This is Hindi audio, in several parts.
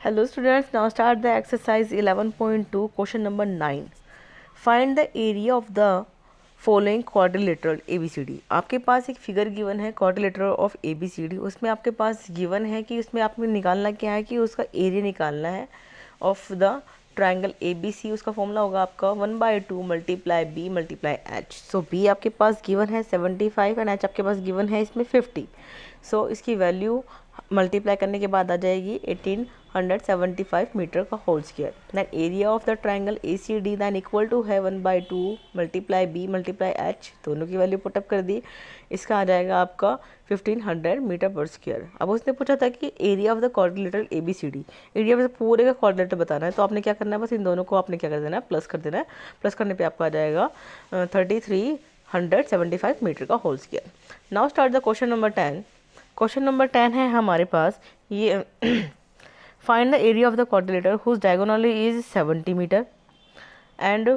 Hello students, now start the exercise 11.2 question number 9. Find the area of the following quadrilateral ABCD. आपके पास एक फिगर गिवन है quadrilateral of ABCD. उसमें आपके पास गिवन है कि उसमें आपको निकालना क्या है कि उसका एरिया निकालना है ऑफ द ट्राइंगल ABC. उसका फॉर्मूला होगा आपका 1/2 मल्टीप्लाई B मल्टीप्लाई H. सो B आपके पास गिवन है 75 एंड H आपके पास गिवन है इसमें 50. सो इसकी वैल्यू मल्टीप्लाई करने के बाद आ जाएगी 1875 मीटर का whole square. Then area of the triangle ACD then equal to है 1/2 मल्टीप्लाई B मल्टीप्लाई H. दोनों की वैल्यू पुटअप कर दी. इसका आ जाएगा आपका 1500 मीटर पर स्क्वायर. अब उसने पूछा था कि area of the quadrilateral ABCD, area of the पूरे का क्वाड्रिलेटर बताना है. तो आपने क्या करना है, बस इन दोनों को आपने क्या कर देना है, प्लस कर देना है. प्लस करने पे आपका आ जाएगा 3375 मीटर का whole square. Now start the question number 10. Question number 10 है हमारे पास ये find the area of the quadrilateral whose diagonally is 70 meter and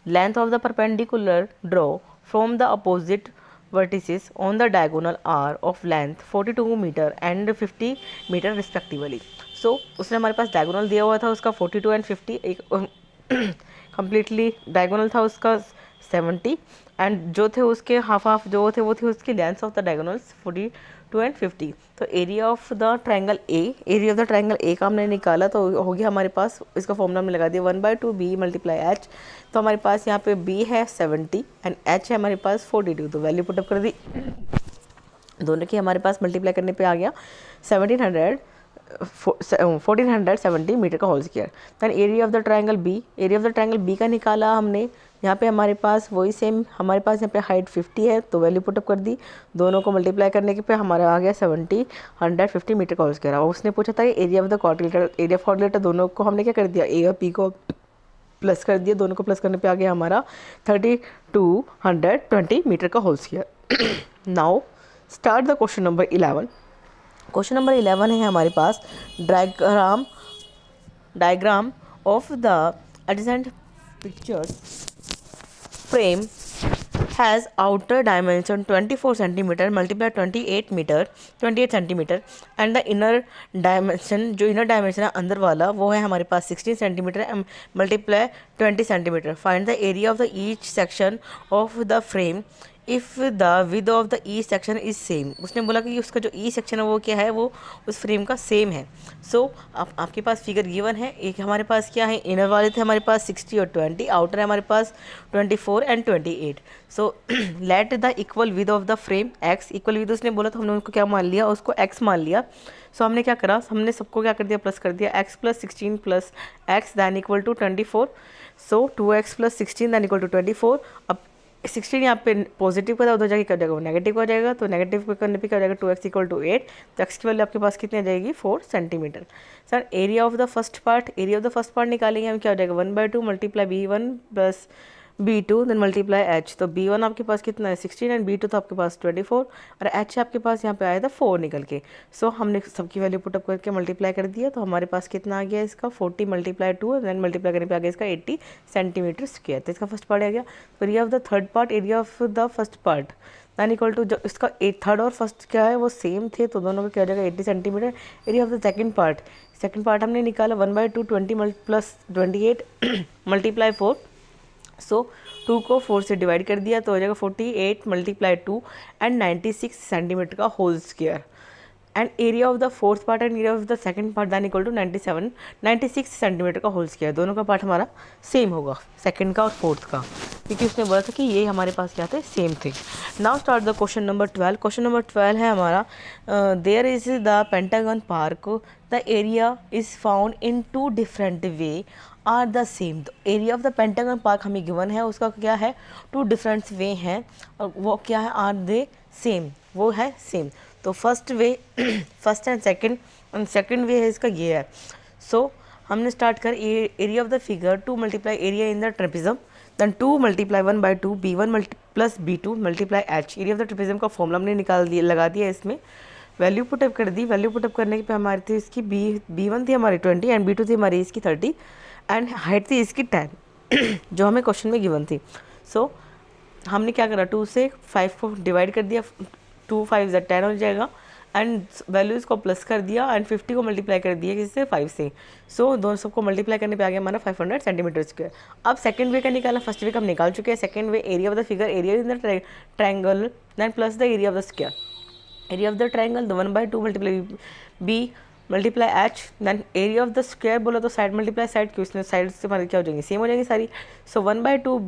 length of the perpendicular draw from the opposite vertices on the diagonal are of length 42 meter and 50 meter respectively. So उसने हमारे पास डायगोनल दिया हुआ था उसका 42 एंड 50. एक कम्प्लीटली डायगोनल था उसका 70 एंड जो थे उसके हाफ जो थे वो थे उसकी length of the diagonals 42 and 50. तो एरिया ऑफ द ट्राइंगल ए का हमने निकाला तो हो गया हमारे पास. इसका फॉर्मूला हमने लगा दिया 1/2 B मल्टीप्लाई H. तो हमारे पास यहाँ पे B है 70 एंड H है हमारे पास 42. तो वैल्यू पुटअप कर दी. दोनों की हमारे पास मल्टीप्लाई करने पे आ गया 1470 मीटर का whole square. Then area of the triangle B का निकाला हमने. यहाँ पे हमारे पास वही सेम, हमारे पास यहाँ पे हाइट 50 है तो वैल्यू पुटअप कर दी. दोनों को मल्टीप्लाई करने के पे हमारा आ गया 150 मीटर का होल स्क्वायर. अब उसने पूछा था एरिया ऑफ द क्वाड्रिलेटर, दोनों को हमने क्या कर दिया, ए और पी को प्लस कर दिया. दोनों को प्लस करने पे आ गया हमारा 3220 मीटर का whole square. Now start the question number 11. Question number 11 है हमारे पास diagram of the adjacent pictures frame has outer dimension 24 centimeter multiply 28 centimeter and the inner dimension, जो inner dimension है अंदर वाला वो है हमारे पास 16 centimeter multiply 20 centimeter. Find the area of the each section of the frame if the with of the E section is same. उसने बोला कि उसका जो ई सेक्शन है वो क्या है, वो उस फ्रेम का सेम है. सो आपके पास फिगर गिवन है. एक हमारे पास क्या है, इनर वाले थे हमारे पास 60 और 20, आउटर है हमारे पास 24 and 28. So let the equal with of the frame x. Equal with उसने बोला तो हमने उनको क्या मान लिया, उसको एक्स मान लिया. सो हमने क्या करा, हमने सबको क्या कर दिया, प्लस कर दिया. X plus 16 plus X then equal to 24. So 2x plus 16 then equal to 24. अब 16 यहाँ पे पॉजिटिव का था, उधर जाके क्या हो जाएगा, वो नेगेटिव हो जाएगा. तो नेगेटिव पे करने पे क्या हो जाएगा, 2x इक्वल टू 8. तो एक्स की वैल्यू आपके पास कितनी आ जाएगी, 4 centimetre. Sir area of the first part निकालेंगे हम. क्या हो जाएगा 1/2 multiply B1 plus B2 then multiply H. तो B1 आपके पास कितना है 16 एंड B2 तो आपके पास 24 और H आपके पास यहाँ पे आया था 4 निकल के. सो हमने सबकी वैल्यू पुटअप करके मल्टीप्लाई कर दिया. तो हमारे पास कितना आ गया इसका 40 मल्टीप्लाई 2 देन मल्टीप्लाई करने पे आ गया इसका 80 सेंटीमीटर स्क्वायर. तो इसका फर्स्ट पार्ट आ गया. Area of the third part, area of the first part then equal to, जो इसका थर्ड और फर्स्ट क्या है वो सेम थे तो दोनों का क्या हो जाएगा 80 centimetre. Area of the second part हमने निकाला 1/2 20 प्लस 28 मल्टीप्लाई 4. सो 2 को 4 से डिवाइड कर दिया तो हो जाएगा 48 मल्टीप्लाई 2 एंड 96 सेंटीमीटर का whole square. And area of the fourth part and area of the second part then equal to 96 centimetre का होल स्क्वायर. दोनों का पार्ट हमारा सेम होगा, सेकंड का और फोर्थ का, क्योंकि उसने बोला था कि ये हमारे पास क्या थे, सेम थे. Now start the question number 12. Question number 12 है हमारा there is the pentagon park, the area is found in 2 different way are the same. तो area of the pentagon park हमें गिवन है, उसका क्या है 2 डिफरेंट वे हैं और वो क्या है, आर दे सेम, वो है सेम. तो फर्स्ट एंड सेकंड वे है इसका ये है. सो हमने स्टार्ट कर area of the figure 2 multiply area in the trapezium then 2 multiply 1/2 B1 plus B2 multiply H. Area of the trapezium का फॉर्मूला हमने निकाल दिया, लगा दिया इसमें. वैल्यू पुटअप कर दी. वैल्यू पुटअप करने पे हमारी थी इसकी B1 थी हमारी 20 एंड B2 थी हमारी इसकी 30 एंड हाइट थी इसकी 10 जो हमें क्वेश्चन में गिवन थी. सो हमने क्या करा, 2 से 5 को डिवाइड कर दिया, 2 5 10 हो जाएगा एंड वैल्यूज़ को प्लस कर दिया एंड 50 को मल्टीप्लाई कर दिया किससे 5 से। सो दोनों सबको मल्टीप्लाई करने पे आ गया हमारा 500 सेंटीमीटर स्क्वायर। अब सेकंड वे का निकाला, फर्स्ट वे का हम निकाल चुके हैं। Second way area of the figure, area in the triangle then plus the area of the square. Area of the triangle 1/2 multiply B multiply H, then area of the square बोला तो साइड मल्टीप्लाई साइड, क्यों उसने साइड से हमारी क्या हो जाएंगी, सेम हो जाएंगी सारी। सो 1/2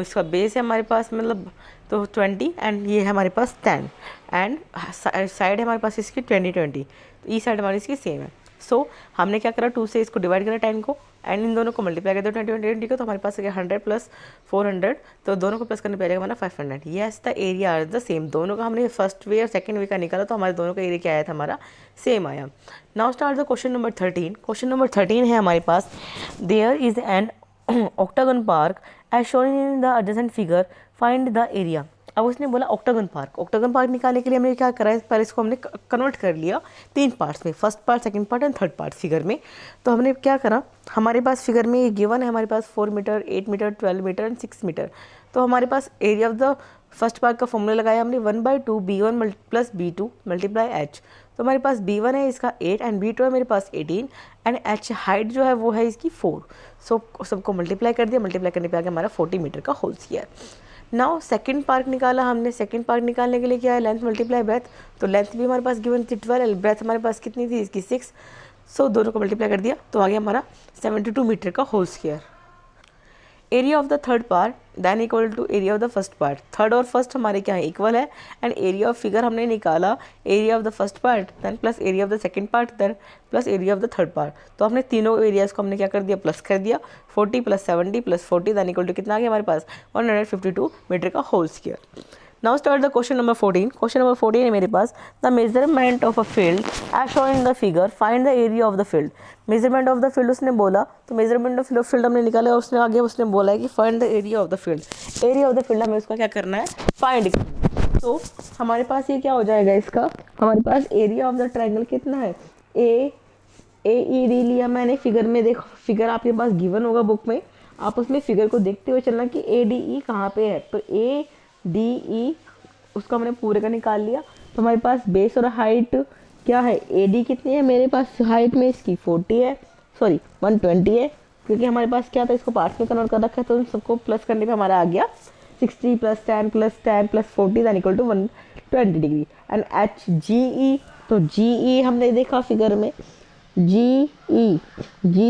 इसका बेस है हमारे पास मतलब तो 20 एंड ये है हमारे पास 10 एंड साइड है हमारे पास इसकी 20 तो ई साइड हमारी इसकी सेम है। सो हमने क्या करा 2 से इसको डिवाइड करा 10 को एंड इन दोनों को मल्टीप्लाई कर दिया 20 को, तो हमारे पास 100 प्लस 400 तो दोनों को प्लस करने पे आएगा हमारा 500। Yes the area are the same. दोनों का हमने फर्स्ट वे और सेकंड वे का निकाला तो हमारे दोनों का एरिया क्या आया था हमारा सेम आया। Now start the question number 13। Question number 13 है हमारे पास, there is an octagon park as shown in the adjacent figure, find the area। अब उसने बोला ऑक्टागन पार्क। ऑक्टागन पार्क निकालने के लिए हमने क्या करा है, पहले इसको हमने कन्वर्ट कर लिया 3 पार्ट्स में, first part, second part and third part figure में। तो हमने क्या करा, हमारे पास फिगर में ये गिवन है हमारे पास 4 meter, 8 meter, 12 meter and 6 meter. तो हमारे पास area of the first part का फॉर्मूला लगाया हमने 1/2 B1 plus B2 multiply H। तो हमारे पास B1 है इसका 8 एंड B2 है मेरे पास 18 एंड H हाइट जो है वो है इसकी 4। सो सबको मल्टीप्लाई कर दिया, मल्टीप्लाई करने पे आ गया हमारा 40 मीटर का whole square. Now second part निकाला हमने। सेकंड पार्ट निकालने के लिए क्या है, लेंथ मल्टीप्लाई ब्रेथ। तो लेंथ भी हमारे पास गिवन थी 12, ब्रेथ हमारे पास कितनी थी इसकी 6। सो दोनों को मल्टीप्लाई कर दिया तो आ गया हमारा 72 मीटर का whole square. Area of the third part then equal to area of the first part. Third और फर्स्ट हमारे क्या है इक्वल है एंड एरिया ऑफ फिगर हमने निकाला area of the first part then plus area of the second part then plus area of the third part. तो हमने तीनों एरियाज को हमने क्या कर दिया, प्लस कर दिया। 40 plus 70 plus 40 then equal to कितना आ गया हमारे पास 152 मीटर का whole square. Now start the question number 14। Question number 14 है मेरे पास, the measurement of a field as shown in the figure, find the area of the field. Measurement of the field उसने बोला तो मेजरमेंट ऑफ फील्ड हमने निकाला, उसने आगे उसने बोला है कि find the area of the field. Area of the field हमें उसका क्या करना है, फाइंड करना। तो हमारे पास ये क्या हो जाएगा इसका, हमारे पास एरिया ऑफ द ट्राइंगल कितना है, AED लिया मैंने फिगर में। देखो फिगर आपके पास गिवन होगा बुक में, आप उसमें फिगर को देखते हुए चलना कि ADE कहाँ पे है। तो ADE उसका हमने पूरे का निकाल लिया। तो हमारे पास बेस और हाइट क्या है, AD कितनी है मेरे पास हाइट में इसकी 40 है, सॉरी 120 है, क्योंकि हमारे पास क्या था इसको पार्ट्स में कन्वर्ट कर रखा है। तो उन सबको प्लस करने पे हमारा आ गया 60 plus 10 plus 10 plus 40 then equal to 120 degree. And HGE, तो GE हमने देखा फिगर में, G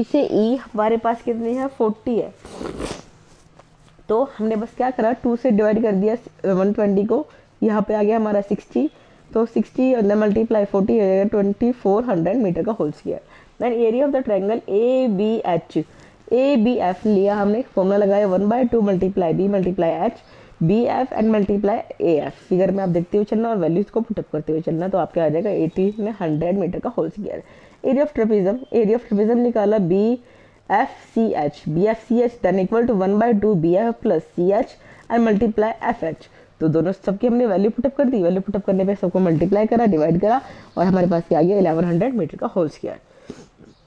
से E हमारे पास कितनी है 40 है। तो हमने बस क्या करा 2 से डिवाइड कर दिया 120 को, यहाँ पे आ गया हमारा 60। तो 60 अंदर मल्टीप्लाई 40 हो जाएगा 2400 मीटर का whole square. Then area of the triangle ABF लिया हमने, फॉर्मूला लगाया 1/2 multiply B multiply H BF and multiply AF। Figure में आप देखते हुए चलना और वैल्यूज को पुटअप करते हुए चलना, तो आपके आ जाएगा 80 में 100 मीटर का whole square. Area of trapezium निकाला BFCH then equal to 1/2 BF plus CH and multiply FH। तो दोनों सबकी हमने वैल्यू पुटअप कर दी, वैल्यू पुटअप करने पे सबको मल्टीप्लाई करा, डिवाइड करा और हमारे पास क्या आ गया 1100 मीटर का होल स्क्वायर।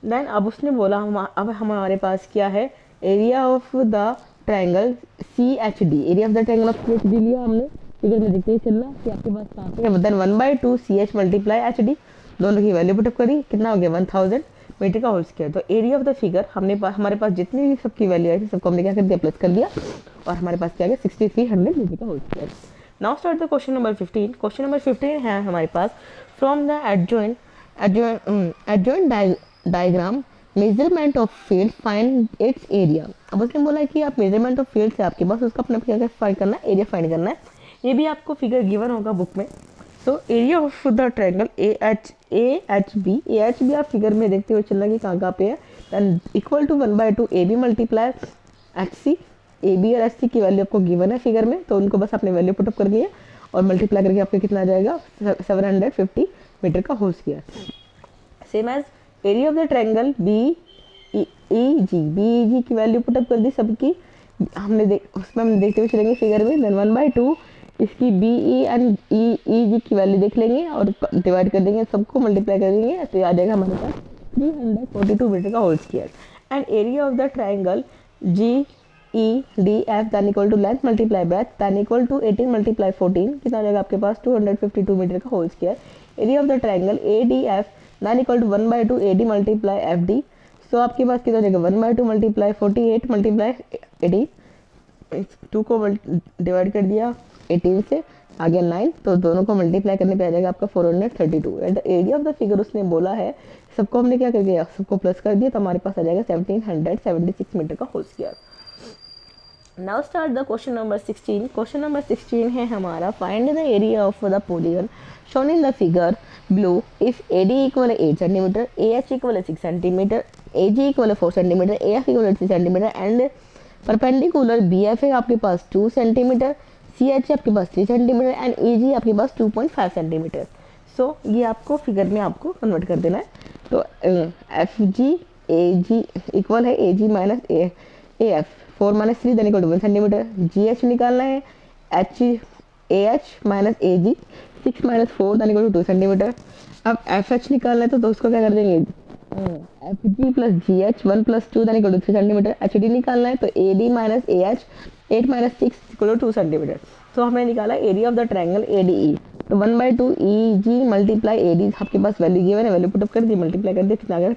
देन अब उसने बोला अब हमारे पास क्या है, area of the triangle CHD। Area of the triangle of CHD लिया हमने, फिगर में देखते ही चलना कि आपके पास कहाँ पे है। देन 1/2 CH मल्टीप्लाई HD, दोनों की वैल्यू पुटअप करी, कितना हो गया 1000 मीटर का होल स्क्वायर। तो एरिया ऑफ द फिगर हमने हमारे पास जितनी भी सबकी वैल्यू आई थी सबको हमने क्या कर दिया, प्लस कर दिया और हमारे पास क्या गया 6300 मीटर का whole square. Now start the question number 15। Question number 15 है हमारे पास, from the adjoint diagram measurement of field find its area. अब उसने बोला कि आप मेजरमेंट ऑफ फील्ड से आपके पास उसका अपना क्या फाइंड करना है, एरिया फाइंड करना है। ये भी आपको फिगर गिवन होगा बुक में। तो area of the triangle AHB आप फिगर में देखते हुए चलना कि कहाँ पे है। Then equal to 1/2 AB multiply HC। AB और HC की वैल्यू आपको गिवन है फिगर में, तो उनको बस आपने वैल्यू पुटअप कर दिया और मल्टीप्लाई करके आपको कितना आ जाएगा 750 मीटर का whole square. Same as area of the triangle BEG की वैल्यू पुटअप कर दी सबकी, हमने उसमें हम देखते हुए चलेंगे फिगर में। देन 1/2 इसकी BE एंड EG की वैल्यू देख लेंगे और डिवाइड कर देंगे, सबको मल्टीप्लाई कर देंगे तो आ जाएगा हमारे पास 342 मीटर का whole square. And area of the triangle GEDF then equal to length multiply breadth then equal to 18 multiply 14, कितना आ जाएगा आपके पास 252 मीटर का whole square. Area of the triangle A D F then equal to 1/2 A D multiply F D. So आपके पास कितना हो जाएगा 1/2 मल्टीप्लाई 48 मल्टीप्लाई 18, 2 को डिवाइड कर दिया 18 से, आ गया 9, तो दोनों को मल्टीप्लाई करने पे आ जाएगा आपका 432। And the area of the figure उसने बोला है, सबको हमने क्या कर दिया, सबको प्लस कर दिया, तो हमारे पास आ जाएगा 1776 मीटर का whole square. Now start the question number 16। Question number 16 है हमारा, find the area of the polygon shown in the figure below if AD equal 8 cm, AH equal 6 cm, AG equal 4 cm, AF equal 3 cm and perpendicular BF है आपके पास 2 सेंटीमीटर, CH आपके पास 3 सेंटीमीटर एंड EG आपके पास 2.5 सेंटीमीटर। सो ये आपको फिगर में आपको कन्वर्ट कर देना है। तो FG AG इक्वल है AG minus AF 4 minus 3 then equal to 1 centimetre. GH निकालना है AH minus AG 6 minus 4 then equal to 2 centimetre. अब FH निकालना है तो उसको क्या कर देंगे FG plus GH 1 plus 2 then equal to 3 centimetre. HD निकालना है तो AD minus AH 8 minus 6 equal to 2 centimetre. तो हमने निकाला area of the triangle ADE। तो 1/2 EG मल्टीप्लाई AD आपके पास वैल्यू गिवन है, वैल्यू पुट अप कर दी, मल्टीप्लाई कर दिया, कितना आ गया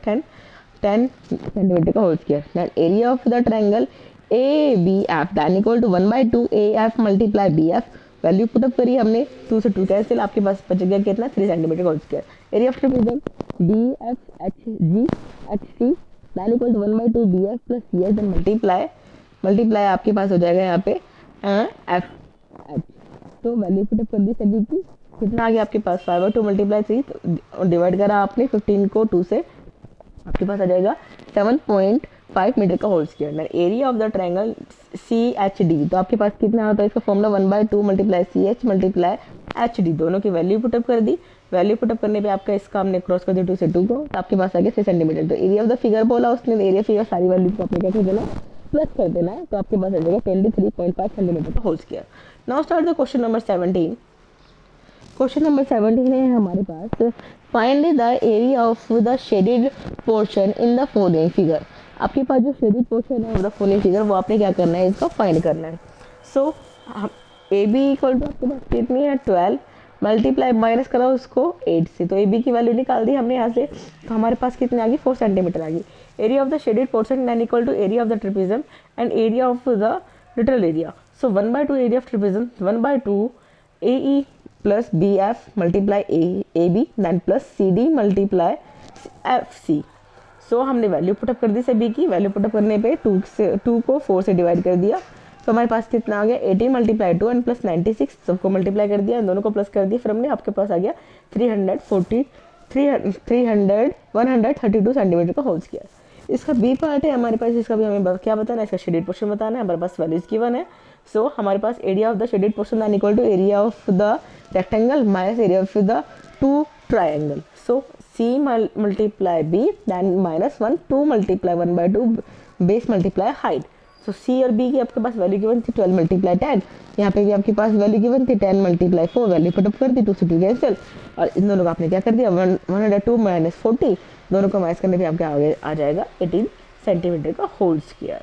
10 सेंटीमीटर का whole square. Then area of the triangle ABF then equal to 1/2 AF multiply BF, value put up करी हमने, 2 से 2 कैंसिल, आपके पास बच गया कितना 3 सेंटीमीटर का whole square. Area of trapezium DFHG HT then equal to 1/2 BF plus CS then multiply आपके पास हो जाएगा यहाँ पे FH। तो वैल्यू पुटअप कर दी सभी की, कितना आ गया आपके पास 5/2 मल्टीप्लाई 3, तो डिवाइड करा आपने 15 को 2 से, आपके पास आ जाएगा 7.5 मीटर का whole square. Area of the triangle CHD, तो आपके पास कितना होता है इसका formula 1/2 multiply CH multiply HD, दोनों की वैल्यू पुटअप कर दी। वैल्यू पुटअप करने पे आपका इसका हमने क्रॉस कर दिया 2 से 2 को, तो आपके पास आ गया 6 सेंटीमीटर। तो एरिया ऑफ द फिगर बोला उसने, एरिया फिगर सारी वैल्यू को आपने क्या कर देना प्लस कर देना है, तो आपके पास आ जाएगा 23.5 सेंटीमीटर का whole square. Now start the question number 17। Question number 17 है हमारे पास, find the area of the shaded portion in the following figure. आपके पास जो शेडेड पोर्शन है द फॉलोइंग फिगर, वो आपने क्या करना है, इसका फाइंड करना है। सो AB इक्वल टू आपके पास कितनी है 12 मल्टीप्लाई माइनस करा उसको 8 से, तो AB की वैल्यू निकाल दी हमने यहाँ से, तो हमारे पास कितनी आ गई 4 सेंटीमीटर आ गई। Area of the shaded portion then equal to area of the trapezium and area of the literal area. So 1/2 area of trapezium 1/2 AE plus BF multiply AB then plus CD multiply FC। So हमने वैल्यू पुटअप कर दी सभी की, वैल्यू पुटअप करने पे 2 को 4 से डिवाइड कर दिया, तो हमारे पास कितना आ गया 18 मल्टीप्लाई 2 एंड प्लस 96, सबको मल्टीप्लाई कर दिया, दोनों को प्लस कर दिया, फिर हमने आपके पास आ गया 132 सेंटीमीटर का होल स्क्वायर। इसका बी पार्ट है हमारे पास, इसका भी हमें क्या बताना है, इसका शेडेड पोर्शन बताना है, हमारे पास वैल्यूज गिवन है। सो हमारे पास area of the shaded portion then equal to area of the rectangle minus area of the 2 triangle. So C multiply B then minus 1 2 multiply 1/2 base multiply height. So C और B की आपके पास वैल्यू गिवन थी 12 मल्टीप्लाई 10, यहाँ पे भी आपके पास वैल्यू गिवन थी 10 मल्टीप्लाई 4, वैल्यू पुटअप कर दी, 2 से 2 कैंसिल, और इन दोनों को आपने क्या कर दिया 102 माइनस 40, दोनों को माइनस करने पे आपके आगे आ जाएगा 18 सेंटीमीटर का होल स्क्वायर।